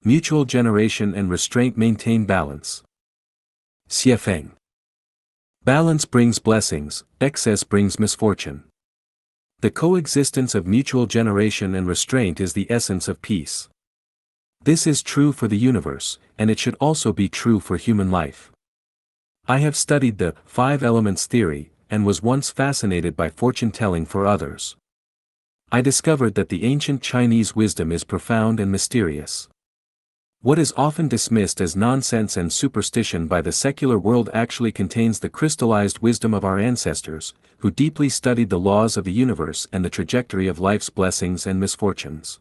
Mutual generation and restraint maintain balance. Xiefeng. Balance brings blessings, excess brings misfortune. The coexistence of mutual generation and restraint is the essence of peace. This is true for the universe, and it should also be true for human life. I have studied the 5 elements theory, and was once fascinated by fortune-telling for others. I discovered that the ancient Chinese wisdom is profound and mysterious. What is often dismissed as nonsense and superstition by the secular world actually contains the crystallized wisdom of our ancestors, who deeply studied the laws of the universe and the trajectory of life's blessings and misfortunes.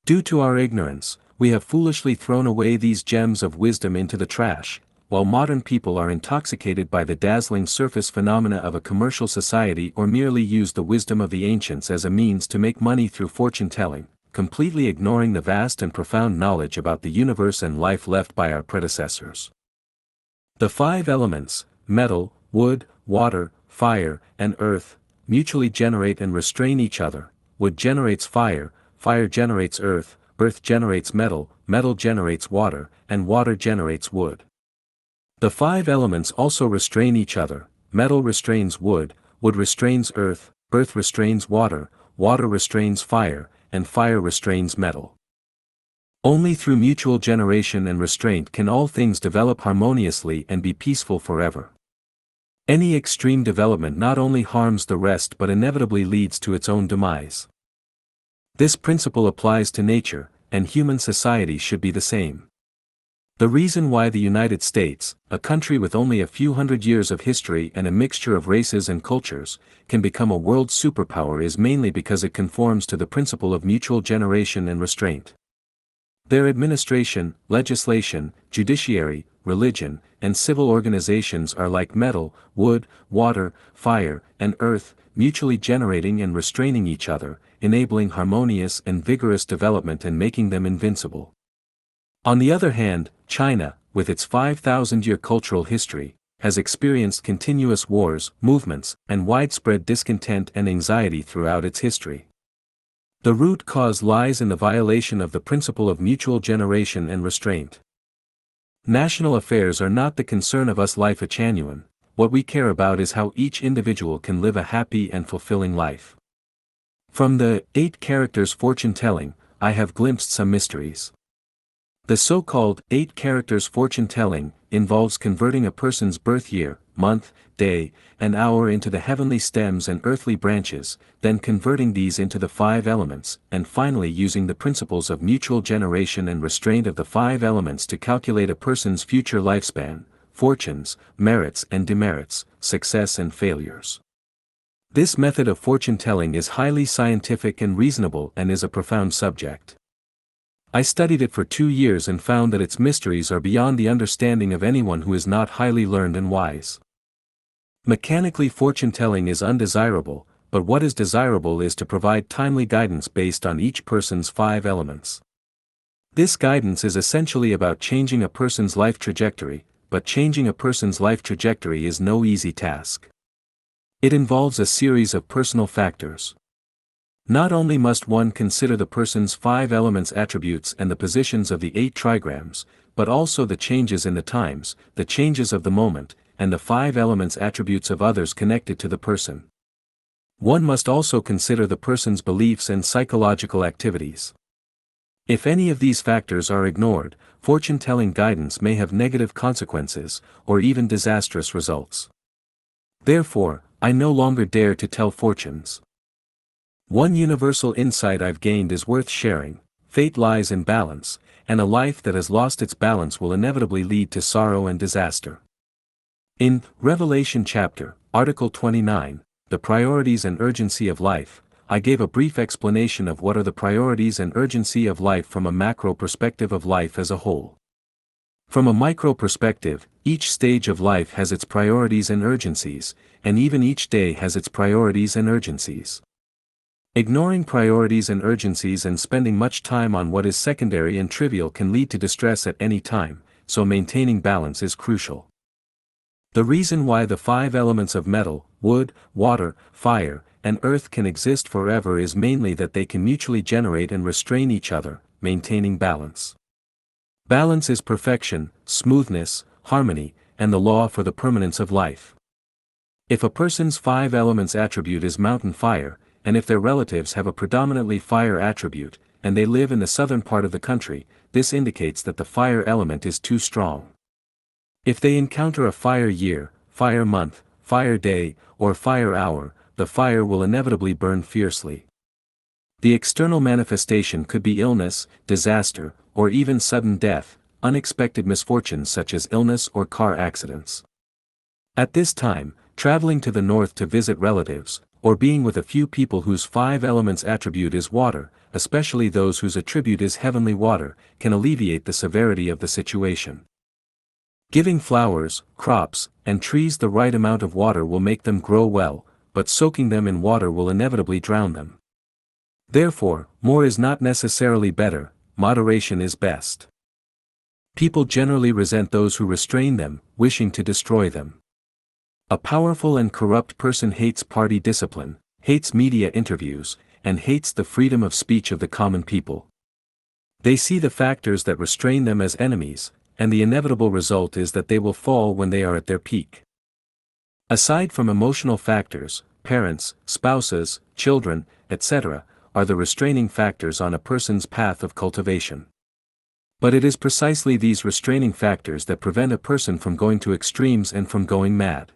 Due to our ignorance, we have foolishly thrown away these gems of wisdom into the trash, while modern people are intoxicated by the dazzling surface phenomena of a commercial society or merely use the wisdom of the ancients as a means to make money through fortune-telling, completely ignoring the vast and profound knowledge about the universe and life left by our predecessors. The 5 elements, metal, wood, water, fire, and earth, mutually generate and restrain each other. Wood generates fire, fire generates earth generates metal, metal generates water, and water generates wood. The 5 elements also restrain each other. Metal restrains wood restrains earth restrains water restrains fire, and fire restrains metal. Only through mutual generation and restraint can all things develop harmoniously and be peaceful forever. Any extreme development not only harms the rest but inevitably leads to its own demise. This principle applies to nature, and human society should be the same. The reason why the United States, a country with only a few hundred years of history and a mixture of races and cultures, can become a world superpower is mainly because it conforms to the principle of mutual generation and restraint. Their administration, legislation, judiciary, religion, and civil organizations are like metal, wood, water, fire, and earth, mutually generating and restraining each other, enabling harmonious and vigorous development and making them invincible. On the other hand, China, with its 5,000-year cultural history, has experienced continuous wars, movements, and widespread discontent and anxiety throughout its history. The root cause lies in the violation of the principle of mutual generation and restraint. National affairs are not the concern of us Lifechanyuan. What we care about is how each individual can live a happy and fulfilling life. From the 8 characters fortune-telling, I have glimpsed some mysteries. The so-called 8 characters fortune-telling involves converting a person's birth year, month, day, and hour into the heavenly stems and earthly branches, then converting these into the 5 elements, and finally using the principles of mutual generation and restraint of the 5 elements to calculate a person's future lifespan, fortunes, merits and demerits, success and failures. This method of fortune-telling is highly scientific and reasonable and is a profound subject. I studied it for 2 years and found that its mysteries are beyond the understanding of anyone who is not highly learned and wise. Mechanically fortune-telling is undesirable, but what is desirable is to provide timely guidance based on each person's 5 elements. This guidance is essentially about changing a person's life trajectory, but changing a person's life trajectory is no easy task. It involves a series of personal factors. Not only must one consider the person's 5 elements attributes and the positions of the 8 trigrams, but also the changes in the times, the changes of the moment, and the 5 elements attributes of others connected to the person. One must also consider the person's beliefs and psychological activities. If any of these factors are ignored, fortune-telling guidance may have negative consequences, or even disastrous results. Therefore, I no longer dare to tell fortunes. One universal insight I've gained is worth sharing: fate lies in balance, and a life that has lost its balance will inevitably lead to sorrow and disaster. In Revelation chapter, Article 29, The Priorities and Urgency of Life, I gave a brief explanation of what are the priorities and urgency of life from a macro perspective of life as a whole. From a micro perspective, each stage of life has its priorities and urgencies, and even each day has its priorities and urgencies. Ignoring priorities and urgencies and spending much time on what is secondary and trivial can lead to distress at any time, so maintaining balance is crucial. The reason why the 5 elements of metal, wood, water, fire, and earth can exist forever is mainly that they can mutually generate and restrain each other, maintaining balance. Balance is perfection, smoothness, harmony, and the law for the permanence of life. If a person's five elements attribute is mountain fire, and if their relatives have a predominantly fire attribute, and they live in the southern part of the country, this indicates that the fire element is too strong. If they encounter a fire year, fire month, fire day, or fire hour, the fire will inevitably burn fiercely. The external manifestation could be illness, disaster, or even sudden death, unexpected misfortunes such as illness or car accidents. At this time, traveling to the north to visit relatives, or being with a few people whose five elements attribute is water, especially those whose attribute is heavenly water, can alleviate the severity of the situation. Giving flowers, crops, and trees the right amount of water will make them grow well, but soaking them in water will inevitably drown them. Therefore, more is not necessarily better, moderation is best. People generally resent those who restrain them, wishing to destroy them. A powerful and corrupt person hates party discipline, hates media interviews, and hates the freedom of speech of the common people. They see the factors that restrain them as enemies, and the inevitable result is that they will fall when they are at their peak. Aside from emotional factors, parents, spouses, children, etc., are the restraining factors on a person's path of cultivation. But it is precisely these restraining factors that prevent a person from going to extremes and from going mad.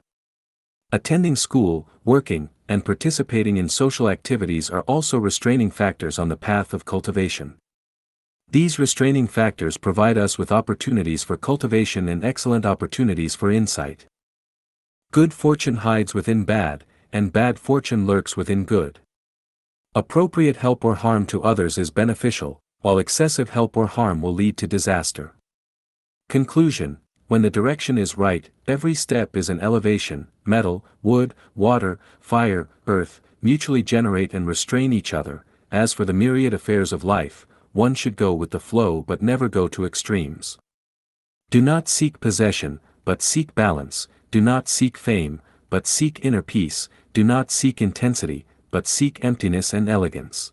Attending school, working, and participating in social activities are also restraining factors on the path of cultivation. These restraining factors provide us with opportunities for cultivation and excellent opportunities for insight. Good fortune hides within bad, and bad fortune lurks within good. Appropriate help or harm to others is beneficial, while excessive help or harm will lead to disaster. Conclusion: when the direction is right, every step is an elevation. Metal, wood, water, fire, earth, mutually generate and restrain each other. As for the myriad affairs of life, one should go with the flow but never go to extremes. Do not seek possession, but seek balance. Do not seek fame, but seek inner peace. Do not seek intensity, but seek emptiness and elegance.